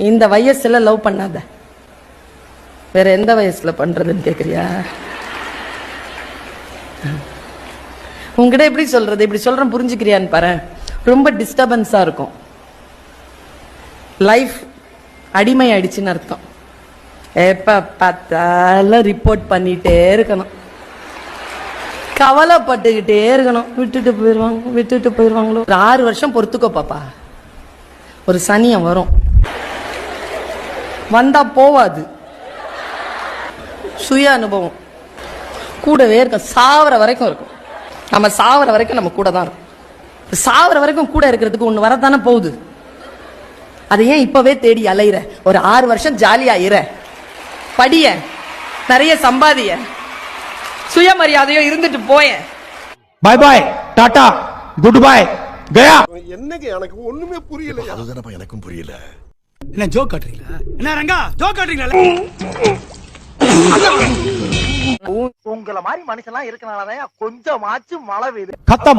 இந்த வயசுல லவ் பண்ணாத, வேற எந்த வயசுல பண்றதுன்னு கேக்குறியா? உங்ககிட்ட எப்படி சொல்றது, இப்படி சொல்றேன் புரிஞ்சுக்கிறியான்னு பாரு. ரொம்ப டிஸ்டர்பன்ஸா இருக்கும், லைஃப் அடிமை ஆயிடுச்சுன்னு அர்த்தம். எப்ப பார்த்தாலும் ரிப்போர்ட் பண்ணிட்டே இருக்கணும், கவலைப்பட்டுக்கிட்டே இருக்கணும். விட்டுட்டு போயிருவாங்களோ. ஒரு 6 வருஷம் பொறுத்துக்கோ பாப்பா. ஒரு சனியம் வரும், வந்தா போவாது. சுய அனுபவம் கூடவே இருக்கும், சாவர வரைக்கும் இருக்கும். நம்ம சாவர வரைக்கும் நம்ம கூட தான் இருக்கும். சாவர வரைக்கும் கூட இருக்கிறதுக்கு ஒண்ணு வரத்தானே போகுது. அதை ஏன் இப்பவே தேடி அலையிற? ஒரு 6 வருஷம் ஜாலியா இர, படிய, நிறைய சம்பாதிய, சுயமரியாதையோ இருந்துட்டு போய. பாய் பாய், டாடா, குட் பை, கயா. என்னங்க எனக்கு ஒண்ணுமே புரியல. அதுதானப்பா எனக்கும் புரியல. என்ன ஜோக் காட்டுறீங்களா? என்ன ரங்கா ஜோக் காட்டுறீங்களா? உங்களை மாதிரி மனுஷன்லாம் இருக்கனாலதான் கொஞ்சமாச்சும் மழை பெய்யுது. खत्म।